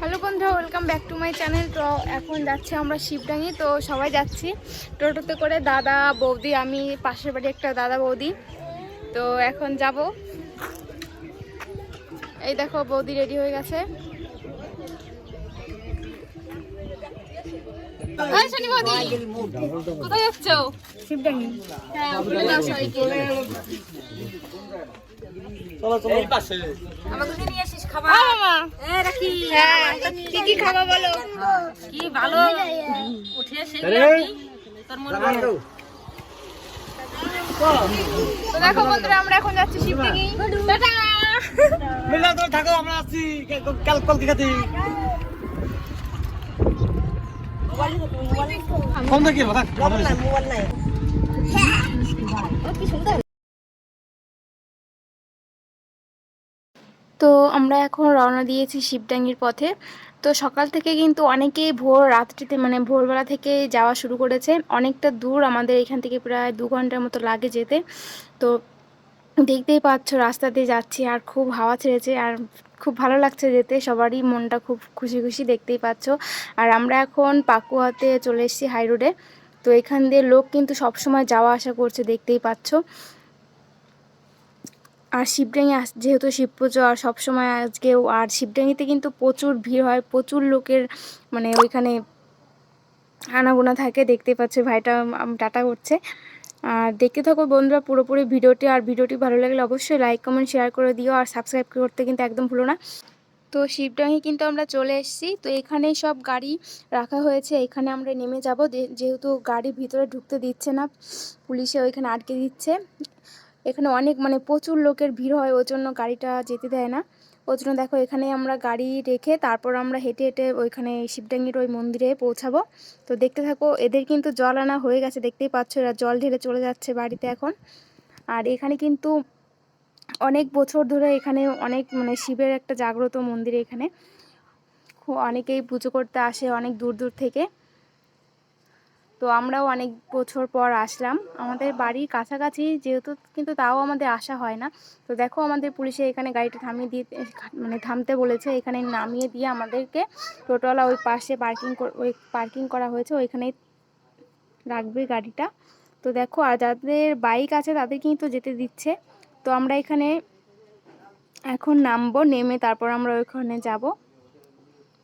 Hello বন্ধুরা, welcome back to my channel. তো এখন যাচ্ছি আমরা শিবডাঙ্গি। তো সবাই যাচ্ছি টোটোতে করে, দাদা বৌদি, আমি পাশের বাড়ি একটা দাদা বৌদি। তো এখন যাব। এই দেখো বৌদি রেডি হয়ে গেছে। কোথায় যাচ্ছ? শিবডাঙ্গি। হ্যাঁ, বলে দাও সবাইকে। আমাকে নিয়ে আসিস খাবার। হ্যাঁ, রাখি। হ্যাঁ, কি কি খাবা বলো? কি ভালো উঠে সেগুলো তোর মন ভালো। তো দেখো বন্ধুরা, আমরা এখন যাচ্ছি শিবডাঙ্গি। টাটা। মিলা তো থাকো, আমরা আসছি কাল কলকাতা। ফোন দেখি মোবাইল নাই। কি সুন্দর। তো আমরা এখন রওনা দিয়েছি শিবডাঙ্গির পথে। তো সকাল থেকে কিন্তু অনেকেই ভোর রাত্রিতে মানে ভোরবেলা থেকে যাওয়া শুরু করেছে। অনেকটা দূর, আমাদের এখান থেকে প্রায় 2 ঘন্টার মতো লাগে যেতে। তো দেখতেই পাচ্ছ রাস্তা দিয়ে যাচ্ছি, আর খুব হাওয়া ছেড়েছে, আর খুব ভালো লাগছে যেতে। সবারই মনটা খুব খুশি খুশি, দেখতেই পাচ্ছ। আর আমরা এখন পাকুয়াতে চলে এসেছি, হাই রোডে। তো এখান দিয়ে লোক কিন্তু সবসময় যাওয়া আসা করছে, দেখতেই পাচ্ছ। আর শিবডাঙ্গি যেহেতু শিব পুজো, আর সবসময় আজকেও, আর শিবডাঙ্গিতে কিন্তু প্রচুর ভিড় হয়, প্রচুর লোকের মানে ওইখানে আনাগোনা থাকে। দেখতেই পাচ্ছে ভাইটা টাটা করছে। আর দেখতে থাকো বন্ধুরা পুরোপুরি ভিডিওটি। আর ভিডিওটি ভালো লাগলে অবশ্যই লাইক কমেন্ট শেয়ার করে দিও, আর সাবস্ক্রাইব করতে কিন্তু একদম ভুলো না। তো শিবডাঙ্গি কিন্তু আমরা চলে এসেছি। তো এখানেই সব গাড়ি রাখা হয়েছে, এখানে আমরা নেমে যাব। যেহেতু গাড়ি ভিতরে ঢুকতে দিচ্ছে না, পুলিশে ওইখানে আটকে দিচ্ছে। এখানে অনেক মানে প্রচুর লোকের ভিড় হয়, ওই জন্য গাড়িটা যেতে দেয় না। ওই জন্য দেখো এখানে আমরা গাড়ি রেখে তারপর আমরা হেঁটে হেঁটে ওইখানে শিবডাঙ্গির ওই মন্দিরে পৌঁছাবো। তো দেখতে থাকো। এদের কিন্তু জল আনা হয়ে গেছে, দেখতেই পাচ্ছ, এরা জল ঢেলে চলে যাচ্ছে বাড়িতে এখন। আর এখানে কিন্তু অনেক বছর ধরে এখানে অনেক মানে শিবের একটা জাগ্রত মন্দির। এখানে অনেকেই পুজো করতে আসে অনেক দূর দূর থেকে। তো আমরাও অনেক বছর পর আসলাম, আমাদের বাড়ির কাছাকাছি যেহেতু, কিন্তু তাও আমাদের আসা হয় না। তো দেখো আমাদের পুলিশে এখানে গাড়িটা থামিয়ে দিয়ে মানে থামতে বলেছে, এখানে নামিয়ে দিয়ে আমাদেরকে টোটোওয়ালা ওই পাশে পার্কিং করা হয়েছে, ওইখানেই রাখবে গাড়িটা। তো দেখো, আর যাদের বাইক আছে তাদের কিন্তু যেতে দিচ্ছে। তো আমরা এখানে এখন নামবো, নেমে তারপর আমরা ওইখানে যাব।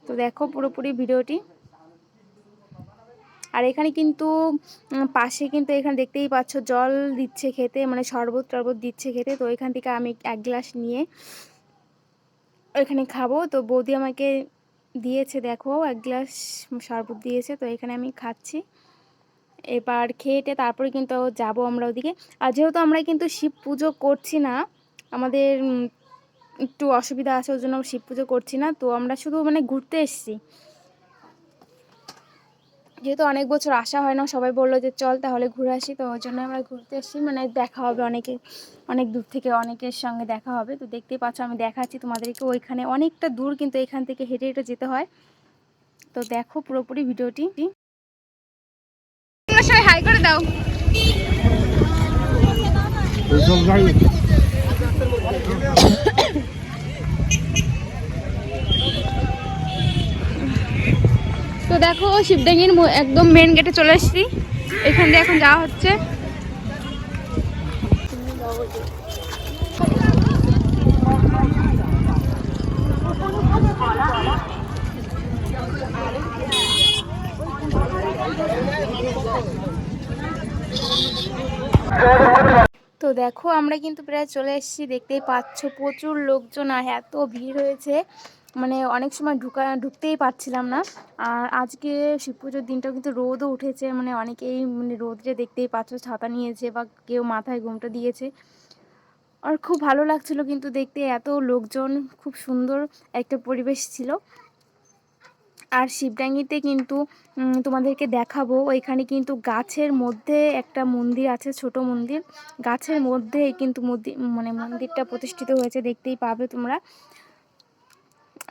তো দেখো পুরোপুরি ভিডিওটি। আর এখানে কিন্তু পাশে কিন্তু এখানে দেখতেই পাচ্ছ জল দিচ্ছে খেতে, মানে শরবত টরবত দিচ্ছে খেতে। তো এখান থেকে আমি 1 গ্লাস নিয়ে এখানে খাবো। তো বৌদি আমাকে দিয়েছে, দেখো 1 গ্লাস শরবত দিয়েছে। তো এখানে আমি খাচ্ছি। এবার খেয়েটে তারপরে কিন্তু যাব আমরা ওদিকে। আর যেহেতু আমরা কিন্তু শিব পুজো করছি না, আমাদের একটু অসুবিধা আছে, ওই জন্য শিব পুজো করছি না। তো আমরা শুধু মানে ঘুরতে এসেছি, যেহেতু অনেক বছর আসা হয় না। সবাই বললো যে চল তাহলে ঘুরে আসি, তো ওই জন্য আমরা ঘুরতে এসেছি। মানে দেখা হবে অনেক দূর থেকে অনেকের সঙ্গে দেখা হবে। তো দেখতেই পাচ্ছ, আমি দেখাচ্ছি তোমাদেরকে। ওইখানে অনেকটা দূর, কিন্তু এখান থেকে হেঁটে হেঁটে যেতে হয়। তো দেখো পুরোপুরি ভিডিওটি। সবাই হাই করে দাও। তো দেখো শিবডাঙ্গির একদম মেন গেটে চলে এসেছি, এখান দিয়ে এখন যাওয়া হচ্ছে। তো দেখো আমরা কিন্তু প্রায় চলে এসেছি, দেখতেই পাচ্ছ প্রচুর লোকজন, আর এত ভিড় হয়েছে মানে অনেক সময় ঢুকতেই পারছিলাম না। আর আজকে শিব পুজোর দিনটাও কিন্তু রোদও উঠেছে, মানে অনেকেই মানে রোদে দেখতেই পাচ্ছ ছাতা নিয়েছে, বা কেউ মাথায় ঘোমটা দিয়েছে। আর খুব ভালো লাগছিল কিন্তু দেখতে, এত লোকজন, খুব সুন্দর একটা পরিবেশ ছিল। আর শিবডাঙ্গিতে কিন্তু তোমাদেরকে দেখাবো, এখানে কিন্তু গাছের মধ্যে একটা মন্দির আছে, ছোট মন্দির। গাছের মধ্যেই কিন্তু মানে মন্দিরটা প্রতিষ্ঠিত হয়েছে, দেখতেই পাবে তোমরা।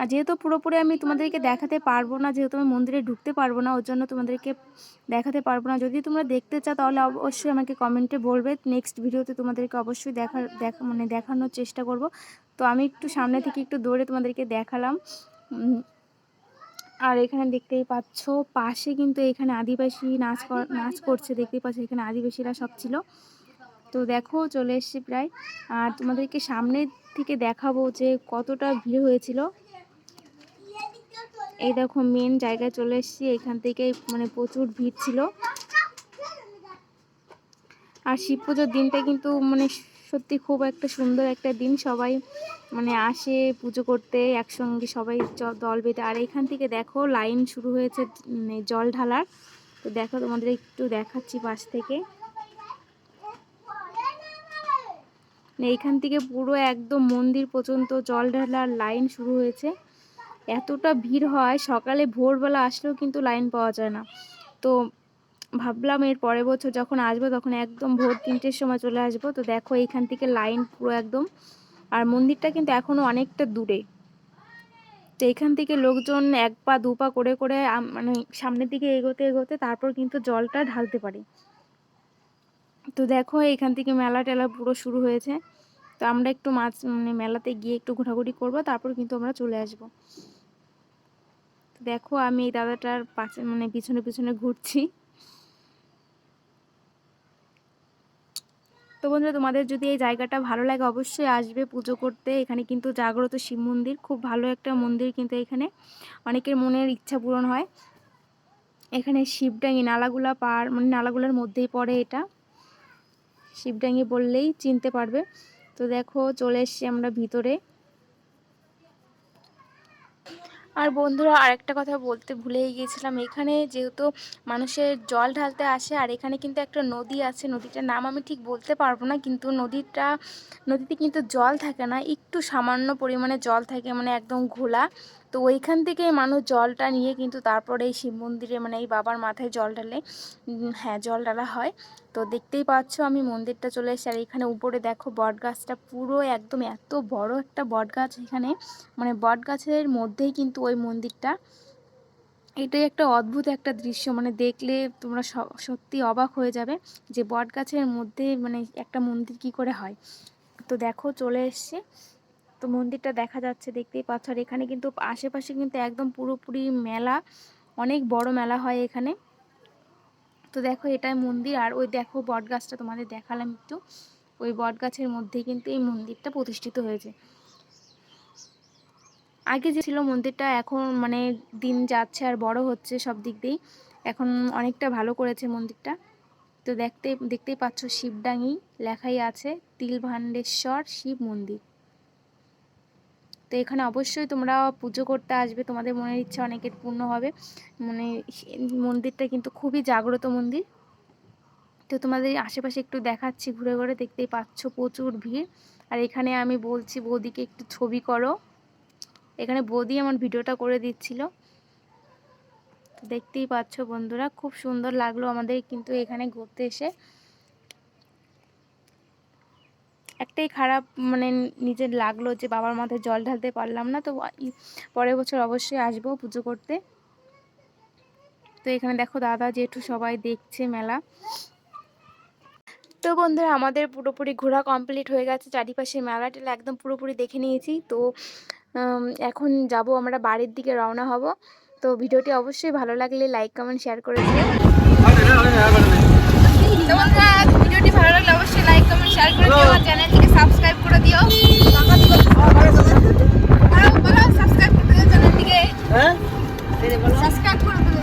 আর যেহেতু পুরোপুরি আমি তোমাদেরকে দেখাতে পারবো না, যেহেতু আমি মন্দিরে ঢুকতে পারবো না, ওর জন্য তোমাদেরকে দেখাতে পারবো না। যদি তোমরা দেখতে চাও তাহলে অবশ্যই আমাকে কমেন্টে বলবে, নেক্সট ভিডিওতে তোমাদেরকে অবশ্যই মানে দেখানোর চেষ্টা করব। তো আমি একটু সামনে থেকে একটু দৌড়ে তোমাদেরকে দেখালাম। আর এখানে দেখতেই পাচ্ছ পাশে কিন্তু এখানে আদিবাসী নাচ করছে, দেখতেই পাচ্ছ এখানে আদিবাসীরা সব ছিল। তো দেখো চলে এসছি প্রায়, আর তোমাদেরকে সামনে থেকে দেখাবো যে কতটা ভিড় হয়েছিল। এই দেখো মেন জায়গায় চলে এসছি, এখান থেকে মানে প্রচুর ভিড় ছিল। আর শিব পুজোর দিনটা কিন্তু মানে সত্যি খুব একটা সুন্দর একটা দিন, সবাই মানে আসে পুজো করতে একসঙ্গে সবাই দল বেঁধে। আর এখান থেকে দেখো লাইন শুরু হয়েছে জল ঢালার। তো দেখো তোমাদের একটু দেখাচ্ছি পাশ থেকে, এইখান থেকে পুরো একদম মন্দির পর্যন্ত জল ঢালার লাইন শুরু হয়েছে। এতটা ভিড় হয়, সকালে ভোরবেলা আসলেও কিন্তু লাইন পাওয়া যায় না। তো ভাবলাম এর পরের বছর যখন আসবো তখন একদম ভোর 3টের সময় চলে আসবো। তো দেখো এইখান থেকে লাইন পুরো একদম, আর মন্দিরটা কিন্তু এখনো অনেকটা দূরে। তো এখান থেকে লোকজন 1 পা 2 পা করে করে মানে সামনের দিকে এগোতে এগোতে তারপর কিন্তু জলটা ঢালতে পারে। তো দেখো এখান থেকে মেলা টেলা পুরো শুরু হয়েছে। তো আমরা একটু মানে মেলাতে গিয়ে একটু ঘোরাঘুরি করবো, তারপর কিন্তু আমরা চলে আসবো। দেখো আমি এই দাদাটার পাশে মানে পিছনে পিছনে ঘুরছি। তো বন্ধুরা তোমাদের যদি এই জায়গাটা ভালো লাগে অবশ্যই আসবে পুজো করতে। এখানে কিন্তু জাগ্রত শিব মন্দির, খুব ভালো একটা মন্দির, কিন্তু এখানে অনেকের মনের ইচ্ছা পূরণ হয়। এখানে শিবডাঙ্গি নালাগুলা মানে নালাগুলার মধ্যেই পড়ে এটা, শিবডাঙ্গি বললেই চিনতে পারবে। তো দেখো চলে এসছি আমরা ভিতরে। আর বন্ধুরা আরেকটা কথা বলতে ভুলেই গিয়েছিলাম, এখানে যেহেতু মানুষের জল ঢালতে আসে, আর এখানে কিন্তু একটা নদী আছে, নদীটার নাম আমি ঠিক বলতে পারবো না, কিন্তু নদীতে কিন্তু জল থাকে না, একটু সামান্য পরিমাণে জল থাকে, মানে একদম ঘোলা। তো ওইখান থেকে মানুষ জলটা নিয়ে কিন্তু তারপরে এই শিব মন্দিরে মানে এই বাবার মাথায় জল ঢালে। হ্যাঁ, জল ঢালা হয়। তো দেখতেই পাচ্ছ আমি মন্দিরটা চলে এসেছি। আর এখানে উপরে দেখো বট গাছটা পুরো একদম এত বড় একটা বট গাছ এখানে, মানে বট গাছের মধ্যেই কিন্তু ওই মন্দিরটা। এটাই একটা অদ্ভুত একটা দৃশ্য, মানে দেখলে তোমরা সত্যি অবাক হয়ে যাবে যে বট গাছের মধ্যে মানে একটা মন্দির কি করে হয়। তো দেখো চলে এসছে, তো মন্দিরটা দেখা যাচ্ছে দেখতেই পাচ্ছ। আর এখানে কিন্তু আশেপাশে কিন্তু একদম পুরোপুরি মেলা, অনেক বড় মেলা হয় এখানে। তো দেখো এটাই মন্দির, আর ওই দেখো বট গাছটা তোমাদের দেখালাম একটু, ওই বট গাছের মধ্যেই কিন্তু এই মন্দিরটা প্রতিষ্ঠিত হয়েছে। আগে যে ছিল মন্দিরটা এখন মানে দিন যাচ্ছে আর বড় হচ্ছে সব দিক দিয়েই, এখন অনেকটা ভালো করেছে মন্দিরটা। তো দেখতেই পাচ্ছ শিবডাঙ্গি লেখাই আছে, তিলভান্ডেশ্বর শিব মন্দির। তো এখানে অবশ্যই তোমরা পুজো করতে আসবে, তোমাদের মনের ইচ্ছা অনেকের পূর্ণ হবে। মানে মন্দিরটা কিন্তু খুবই জাগ্রত মন্দির। তো তোমাদের আশেপাশে একটু দেখাচ্ছি ঘুরে ঘুরে, দেখতেই পাচ্ছ প্রচুর ভিড়। আর এখানে আমি বলছি বৌদিকে একটু ছবি করো, এখানে বৌদি আমার ভিডিওটা করে দিচ্ছিল। দেখতেই পাচ্ছ বন্ধুরা খুব সুন্দর লাগলো আমাদের কিন্তু এখানে ঘুরতে এসে। একটাই খারাপ মানে নিজের লাগলো যে বাবার মাথায় জল ঢালতে পারলাম না। তো পরের বছর অবশ্যই আসবো পুজো করতে। তো এখানে দেখো দাদা জেঠু সবাই দেখছে মেলা। তো বন্ধুরা আমাদের পুরোপুরি ঘোরা কমপ্লিট হয়ে গেছে, চারিপাশে মেলা টেলা একদম পুরোপুরি দেখে নিয়েছি। তো এখন যাব আমরা বাড়ির দিকে রওনা হব। তো ভিডিওটি অবশ্যই ভালো লাগলে লাইক কমেন্ট শেয়ার করে দিও। তো বন্ধুরা ভিডিওটি ভালো লাগলে অবশ্যই লাইক কমেন্ট শেয়ার করে দিও, আর চ্যানেলটিকে সাবস্ক্রাইব করে দিও। সাবস্ক্রাইব করে দিও চ্যানেলটিকে, হ্যাঁ সাবস্ক্রাইব করে দিও।